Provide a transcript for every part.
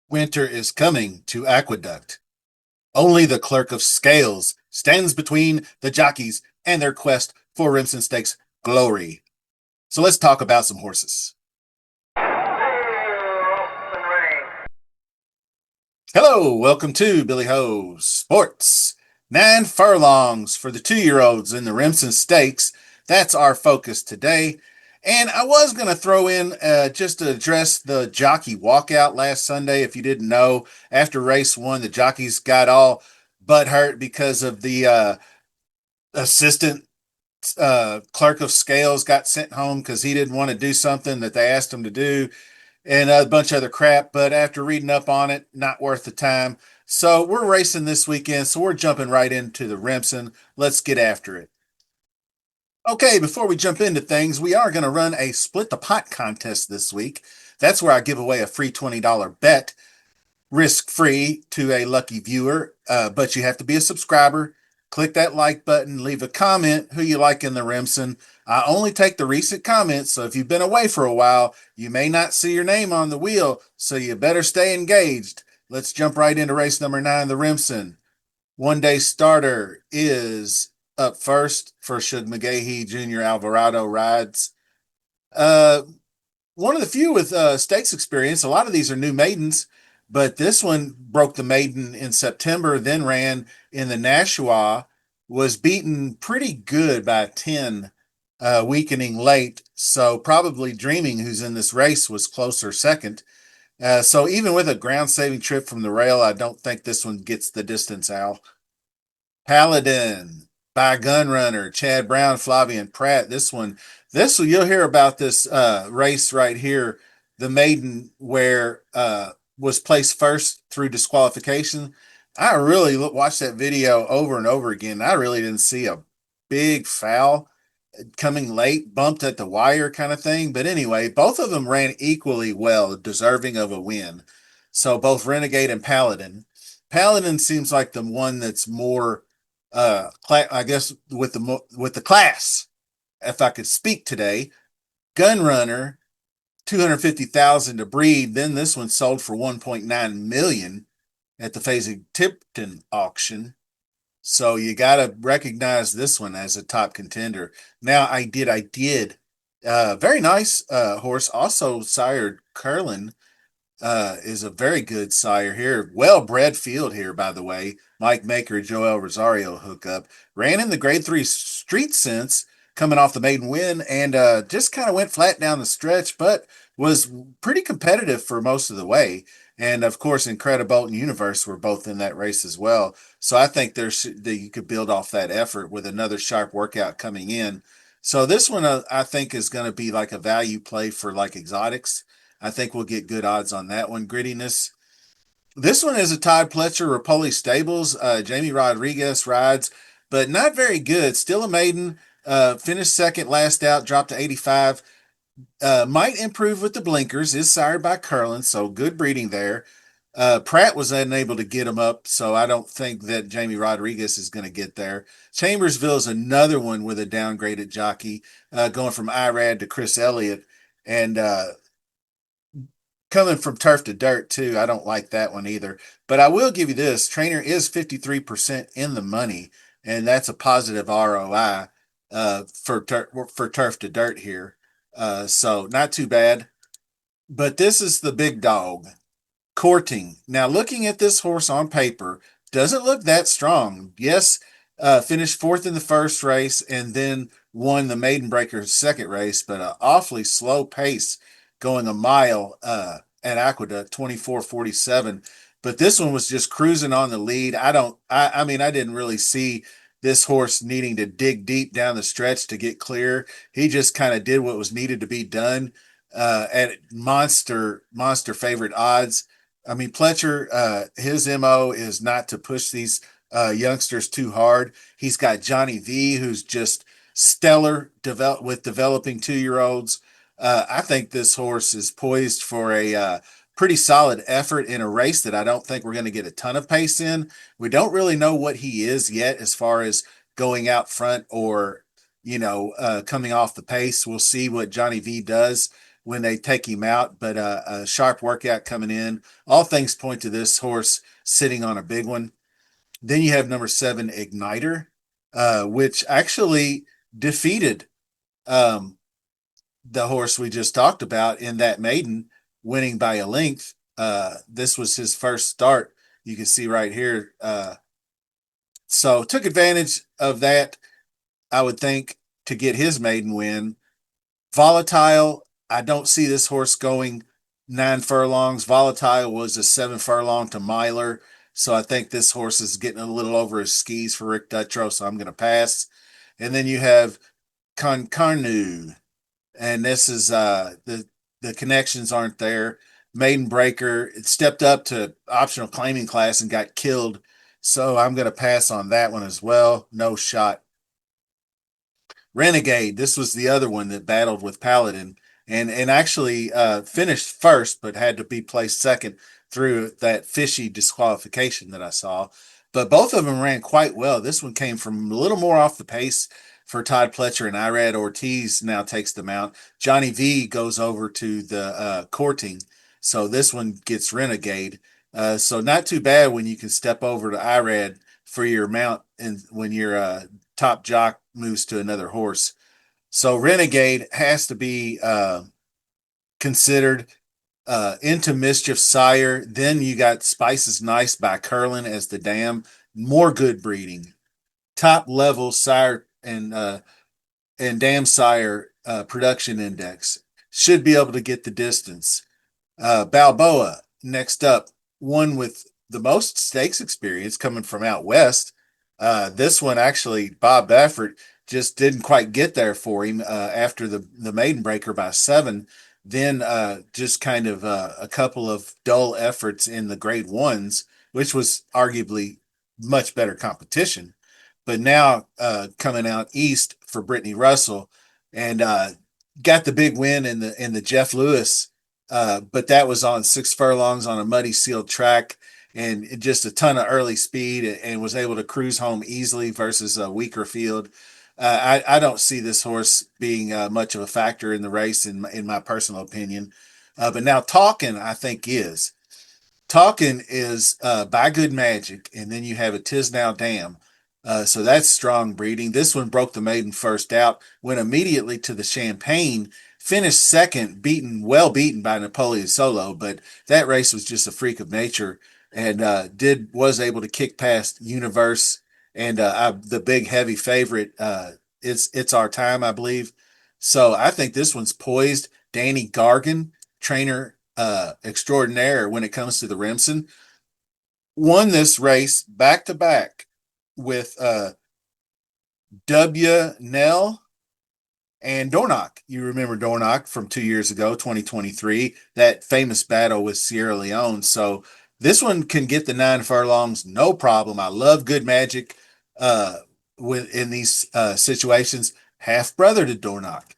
Winter is coming to Aqueduct. Only the clerk of scales stands between the jockeys and their quest for Remsen Stakes glory. So let's talk about some horses. Hello, welcome to Billy Ho Sports. 9 furlongs for the 2-year-olds in the Remsen Stakes. That's our focus today. And I was going to throw in just to address the jockey walkout last Sunday. If you didn't know, after race one, the jockeys got all butt hurt because of the assistant clerk of scales got sent home because he didn't want to do something that they asked him to do and a bunch of other crap. But after reading up on it, not worth the time. So we're racing this weekend. So we're jumping right into the Remsen. Let's get after it. Okay, before we jump into things, we are going to run a split the pot contest this week. That's where I give away a free $20 bet, risk free to a lucky viewer. But you have to be a subscriber. Click that like button, leave a comment who you like in the Remsen. I only take the recent comments, so if you've been away for a while, you may not see your name on the wheel, so you better stay engaged. Let's jump right into race number 9, the Remsen. 1 day starter is up first for Shug McGahee Jr. Alvarado rides. Uh, One of the few with stakes experience. A lot of these are new maidens, but this one broke the maiden in September, then ran in the Nashua, was beaten pretty good by 10, weakening late. So probably Dreaming, who's in this race, was closer second. So even with a ground saving trip from the rail, I don't think this one gets the distance, Al. Paladin by Gunrunner, Chad Brown, Flavian Pratt. This one, you'll hear about this race right here, the maiden where was placed first through disqualification. I really watched that video over and over again. I really didn't see a big foul coming late, bumped at the wire kind of thing. But anyway, both of them ran equally well, deserving of a win. So both Renegade and Paladin. Paladin seems like the one that's more, I guess, with the class. If I could speak today, Gunrunner, 250,000 to breed. Then this one sold for 1.9 million at the Fasig-Tipton auction. So you got to recognize this one as a top contender. Now I did. Very nice horse. Also sired Curlin is a very good sire here. Well bred field here, by the way. Mike Maker, Joel Rosario hookup. Ran in the grade 3 street sense coming off the maiden win and just kind of went flat down the stretch, but was pretty competitive for most of the way. And of course, Incredibolt and Universe were both in that race as well. So I think that you could build off that effort with another sharp workout coming in. So this one, I think, is going to be like a value play for like exotics. I think we'll get good odds on that one. Grittiness. This one is a Todd Pletcher Rapoli Stables. Jamie Rodriguez rides, but not very good. Still a maiden. Finished second last out, dropped to 85. Might improve with the blinkers. Is sired by Curlin, so good breeding there. Pratt was unable to get him up, so I don't think that Jamie Rodriguez is going to get there. Chambersville is another one with a downgraded jockey, going from Irad to Chris Elliott. And coming from turf to dirt too. I don't like that one either. But I will give you this: Trainer is 53% in the money, and that's a positive ROI for turf to dirt here. So not too bad. But this is the big dog. Courting. Now, looking at this horse on paper, doesn't look that strong. Yes, finished fourth in the first race and then won the Maiden Breaker's second race, but an awfully slow pace going a mile at Aqueduct, 24:47. But this one was just cruising on the lead. I mean, I didn't really see this horse needing to dig deep down the stretch to get clear. He just kind of did what was needed to be done at monster favorite odds. I mean, Pletcher, his MO is not to push these youngsters too hard. He's got Johnny V, who's just stellar with developing 2-year-olds. I think this horse is poised for a pretty solid effort in a race that I don't think we're going to get a ton of pace in. We don't really know what he is yet as far as going out front or, coming off the pace. We'll see what Johnny V does. when they take him out, but a sharp workout coming in. All things point to this horse sitting on a big one. Then you have number 7, Igniter, which actually defeated um, the horse we just talked about in that maiden, winning by a length. This was his first start. You can see right here. So took advantage of that, I would think, to get his maiden win. Volatile, I don't see this horse going 9 furlongs. Volatile was a 7 furlong to miler. So I think this horse is getting a little over his skis for Rick Dutrow, so I'm going to pass. And then you have Concarneau, and this is the connections aren't there. Maiden Breaker, it stepped up to optional claiming class and got killed. So I'm going to pass on that one as well. No shot. Renegade, this was the other one that battled with Paladin and actually finished first, but had to be placed second through that fishy disqualification that I saw. But both of them ran quite well. This one came from a little more off the pace for Todd Pletcher, and Irad Ortiz now takes the mount. Johnny V goes over to the courting, so this one gets Renegade. So not too bad when you can step over to Irad for your mount, and when your top jock moves to another horse. So Renegade has to be considered. Into Mischief Sire. Then you got Spices Nice by Curlin as the dam. More good breeding. Top level sire and dam sire production index. Should be able to get the distance. Balboa, next up, one with the most stakes experience coming from out west. This one actually, Bob Baffert just didn't quite get there for him after the maiden breaker by 7. Then just kind of a couple of dull efforts in the grade ones, which was arguably much better competition. But now coming out east for Brittany Russell and got the big win in the Jeff Lewis, but that was on 6 furlongs on a muddy sealed track and just a ton of early speed and was able to cruise home easily versus a weaker field. I don't see this horse being much of a factor in the race in my personal opinion. But now Talking, I think, is. Talking is by Good Magic, and then you have a Tis Now Dam. So that's strong breeding. This one broke the maiden first out, went immediately to the Champagne, finished second, well beaten by Napoleon Solo, but that race was just a freak of nature and was able to kick past Universe and the big heavy favorite. It's Our Time, I believe. So I think this one's poised. Danny Gargan, trainer extraordinaire when it comes to the Remsen, won this race back to back with W. Nell and Dornock. You remember Dornock from 2 years ago, 2023, that famous battle with Sierra Leone. So this one can get the 9 furlongs, no problem. I love Good Magic in these situations. Half brother to Dornock.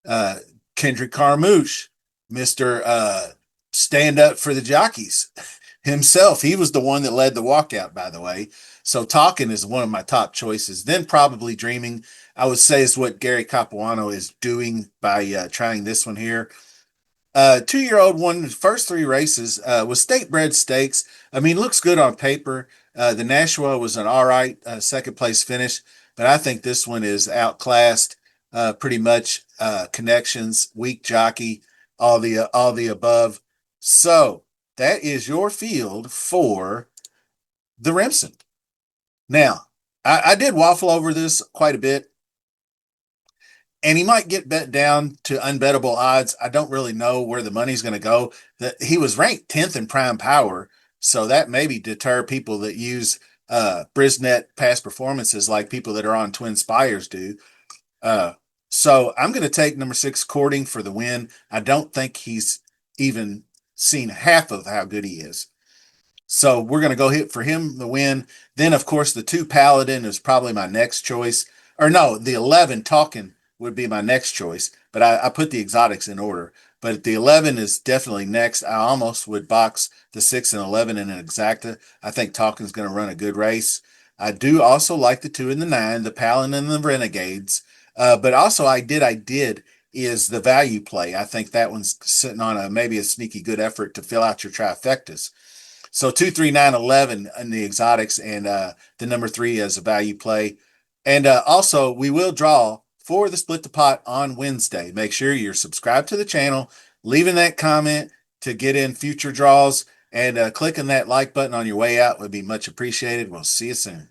Uh, Kendrick Carmouche, Mr. Stand Up for the Jockeys himself. He was the one that led the walkout, by the way. So Talking is one of my top choices. Then probably Dreaming, I would say, is what Gary Capuano is doing by trying this one here. 2-year-old won the first 3 races with state bred stakes. I mean, looks good on paper. The Nashua was an all right second place finish, but I think this one is outclassed pretty much. Connections, weak jockey, all the above. So that is your field for the Remsen. Now, I did waffle over this quite a bit, and he might get bet down to unbettable odds. I don't really know where the money's going to go. He was ranked 10th in prime power, so that maybe deter people that use Brisnet past performances like people that are on Twin Spires do. Uh, so I'm going to take number 6, Courting, for the win. I don't think he's even seen half of how good he is. So we're going to go hit for him the win. Then, of course, the 2 Paladin is probably my next choice. Or no, the 11 Talking would be my next choice. But I put the exotics in order. But the 11 is definitely next. I almost would box the 6 and 11 in an exacta. I think Talking's going to run a good race. I do also like the 2 and the 9, the Paladin and the Renegades. But also I did is the value play. I think that one's sitting on maybe a sneaky good effort to fill out your trifectas. So 2, 3, 9, 11 in the exotics, and the number 3 as a value play. And also, we will draw for the split the pot on Wednesday. Make sure you're subscribed to the channel, leaving that comment to get in future draws, and clicking that like button on your way out would be much appreciated. We'll see you soon.